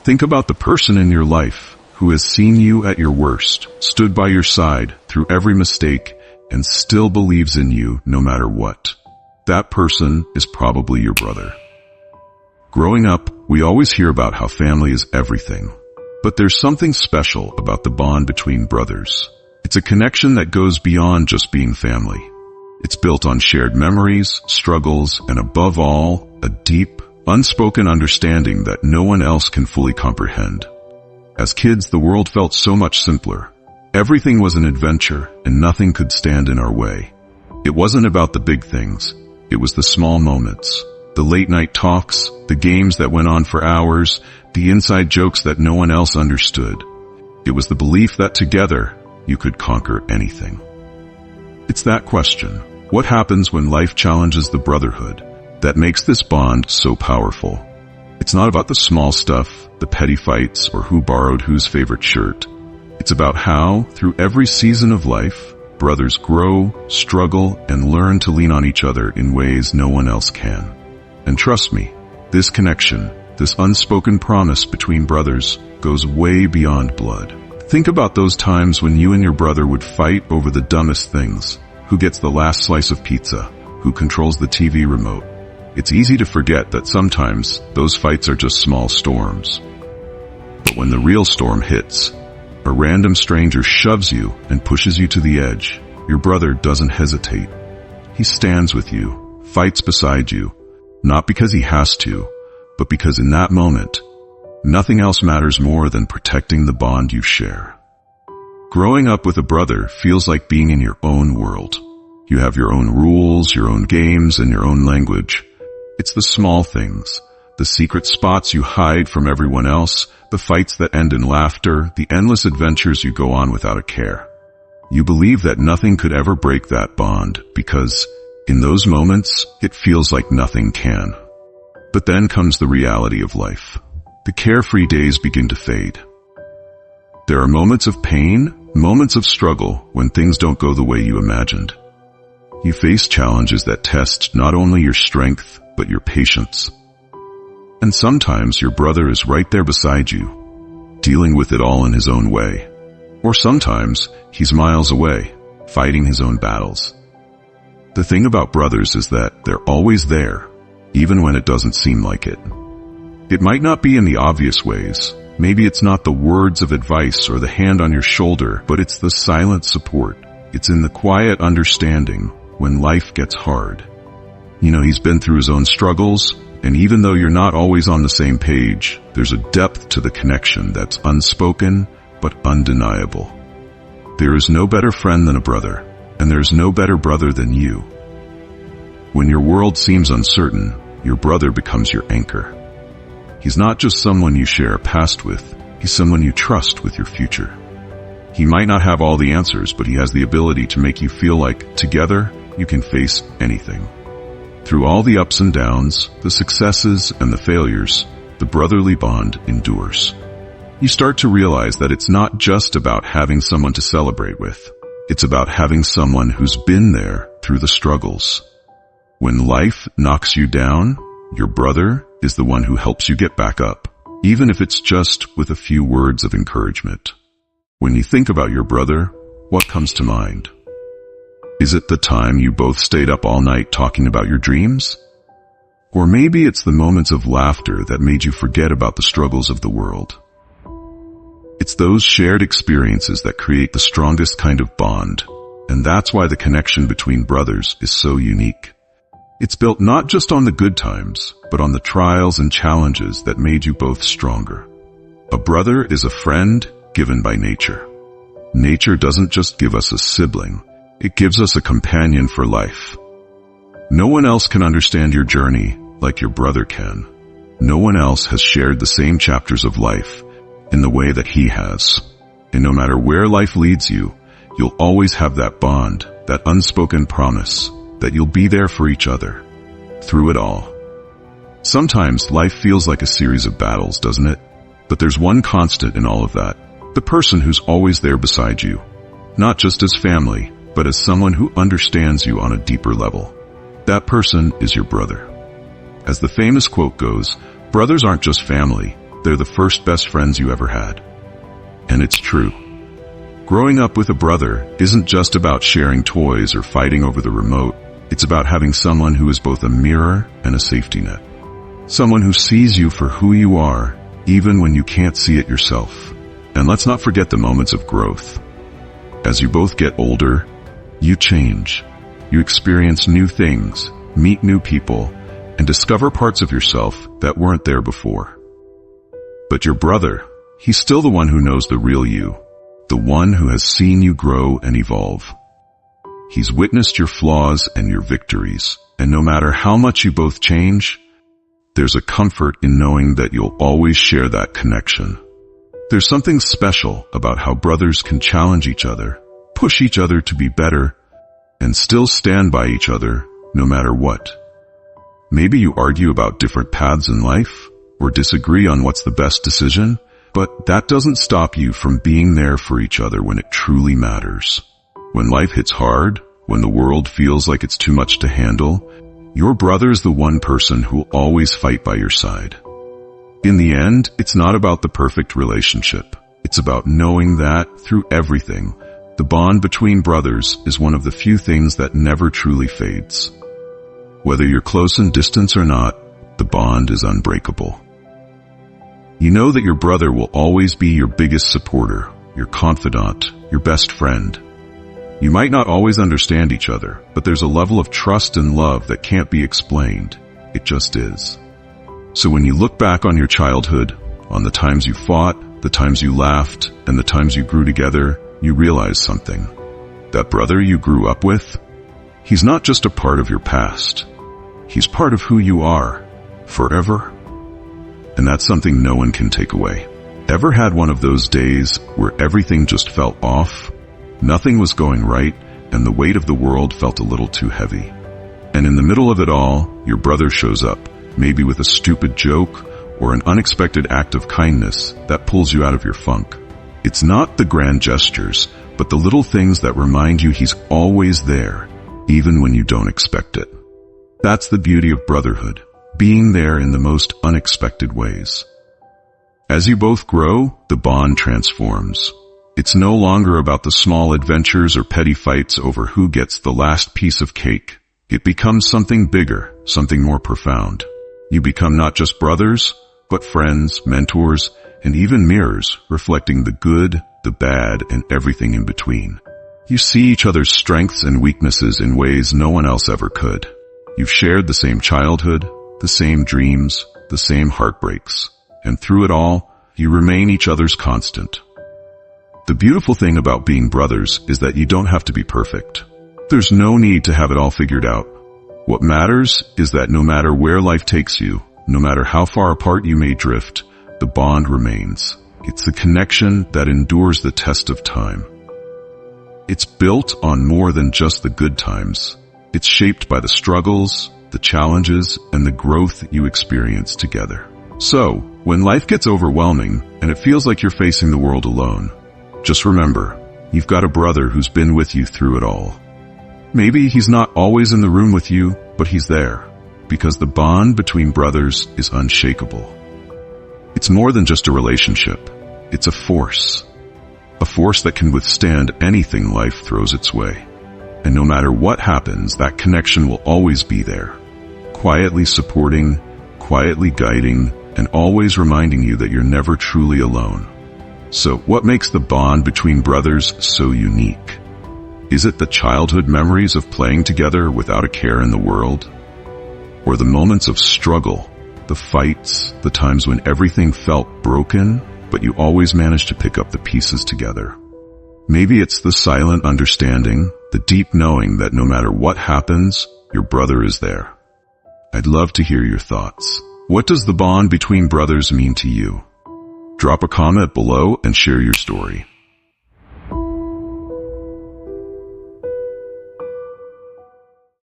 Think about the person in your life who has seen you at your worst, stood by your side through every mistake, and still believes in you no matter what. That person is probably your brother. Growing up, we always hear about how family is everything. But there's something special about the bond between brothers. It's a connection that goes beyond just being family. It's built on shared memories, struggles, and above all, a deep, unspoken understanding that no one else can fully comprehend. As kids, the world felt so much simpler. Everything was an adventure, and nothing could stand in our way. It wasn't about the big things. It was the small moments. The late-night talks, the games that went on for hours, the inside jokes that no one else understood. It was the belief that together, you could conquer anything. It's that question, what happens when life challenges the brotherhood, that makes this bond so powerful? It's not about the small stuff, the petty fights, or who borrowed whose favorite shirt. It's about how, through every season of life, brothers grow, struggle, and learn to lean on each other in ways no one else can. And trust me, this connection, this unspoken promise between brothers, goes way beyond blood. Think about those times when you and your brother would fight over the dumbest things. Who gets the last slice of pizza? Who controls the TV remote? It's easy to forget that sometimes those fights are just small storms. But when the real storm hits, a random stranger shoves you and pushes you to the edge, your brother doesn't hesitate. He stands with you, fights beside you, not because he has to, but because in that moment, nothing else matters more than protecting the bond you share. Growing up with a brother feels like being in your own world. You have your own rules, your own games, and your own language. It's the small things, the secret spots you hide from everyone else, the fights that end in laughter, the endless adventures you go on without a care. You believe that nothing could ever break that bond because, in those moments, it feels like nothing can. But then comes the reality of life. The carefree days begin to fade. There are moments of pain, moments of struggle when things don't go the way you imagined. You face challenges that test not only your strength, but your patience. And sometimes your brother is right there beside you, dealing with it all in his own way. Or sometimes he's miles away, fighting his own battles. The thing about brothers is that they're always there, even when it doesn't seem like it. It might not be in the obvious ways. Maybe it's not the words of advice or the hand on your shoulder, but it's the silent support. It's in the quiet understanding when life gets hard. You know, he's been through his own struggles, and even though you're not always on the same page, there's a depth to the connection that's unspoken but undeniable. There is no better friend than a brother, and there's no better brother than you. When your world seems uncertain, your brother becomes your anchor. He's not just someone you share a past with, he's someone you trust with your future. He might not have all the answers, but he has the ability to make you feel like, together, you can face anything. Through all the ups and downs, the successes and the failures, the brotherly bond endures. You start to realize that it's not just about having someone to celebrate with. It's about having someone who's been there through the struggles. When life knocks you down, your brother is the one who helps you get back up, even if it's just with a few words of encouragement. When you think about your brother, what comes to mind? Is it the time you both stayed up all night talking about your dreams? Or maybe it's the moments of laughter that made you forget about the struggles of the world. It's those shared experiences that create the strongest kind of bond, and that's why the connection between brothers is so unique. It's built not just on the good times, but on the trials and challenges that made you both stronger. A brother is a friend given by nature. Nature doesn't just give us a sibling, it gives us a companion for life. No one else can understand your journey like your brother can. No one else has shared the same chapters of life in the way that he has. And no matter where life leads you, you'll always have that bond, that unspoken promise, that you'll be there for each other, through it all. Sometimes life feels like a series of battles, doesn't it? But there's one constant in all of that, the person who's always there beside you, not just as family, but as someone who understands you on a deeper level. That person is your brother. As the famous quote goes, brothers aren't just family, they're the first best friends you ever had. And it's true. Growing up with a brother isn't just about sharing toys or fighting over the remote. It's about having someone who is both a mirror and a safety net. Someone who sees you for who you are, even when you can't see it yourself. And let's not forget the moments of growth. As you both get older, you change. You experience new things, meet new people, and discover parts of yourself that weren't there before. But your brother, he's still the one who knows the real you, the one who has seen you grow and evolve. He's witnessed your flaws and your victories, and no matter how much you both change, there's a comfort in knowing that you'll always share that connection. There's something special about how brothers can challenge each other, push each other to be better, and still stand by each other no matter what. Maybe you argue about different paths in life, or disagree on what's the best decision, but that doesn't stop you from being there for each other when it truly matters. When life hits hard, when the world feels like it's too much to handle, your brother's the one person who'll always fight by your side. In the end, it's not about the perfect relationship. It's about knowing that, through everything, the bond between brothers is one of the few things that never truly fades. Whether you're close in distance or not, the bond is unbreakable. You know that your brother will always be your biggest supporter, your confidant, your best friend. You might not always understand each other, but there's a level of trust and love that can't be explained. It just is. So when you look back on your childhood, on the times you fought, the times you laughed, and the times you grew together, you realize something. That brother you grew up with, he's not just a part of your past. He's part of who you are, forever. And that's something no one can take away. Ever had one of those days where everything just felt off? Nothing was going right, and the weight of the world felt a little too heavy. And in the middle of it all, your brother shows up, maybe with a stupid joke or an unexpected act of kindness that pulls you out of your funk. It's not the grand gestures, but the little things that remind you he's always there, even when you don't expect it. That's the beauty of brotherhood, being there in the most unexpected ways. As you both grow, the bond transforms. It's no longer about the small adventures or petty fights over who gets the last piece of cake. It becomes something bigger, something more profound. You become not just brothers, but friends, mentors, and even mirrors reflecting the good, the bad, and everything in between. You see each other's strengths and weaknesses in ways no one else ever could. You've shared the same childhood, the same dreams, the same heartbreaks, and through it all, you remain each other's constant. The beautiful thing about being brothers is that you don't have to be perfect. There's no need to have it all figured out. What matters is that no matter where life takes you, no matter how far apart you may drift, the bond remains. It's the connection that endures the test of time. It's built on more than just the good times. It's shaped by the struggles, the challenges, and the growth you experience together. So, when life gets overwhelming and it feels like you're facing the world alone, just remember, you've got a brother who's been with you through it all. Maybe he's not always in the room with you, but he's there, because the bond between brothers is unshakable. It's more than just a relationship. It's a force that can withstand anything life throws its way. And no matter what happens, that connection will always be there, quietly supporting, quietly guiding, and always reminding you that you're never truly alone. So, what makes the bond between brothers so unique? Is it the childhood memories of playing together without a care in the world? Or the moments of struggle, the fights, the times when everything felt broken, but you always managed to pick up the pieces together? Maybe it's the silent understanding, the deep knowing that no matter what happens, your brother is there. I'd love to hear your thoughts. What does the bond between brothers mean to you? Drop a comment below and share your story.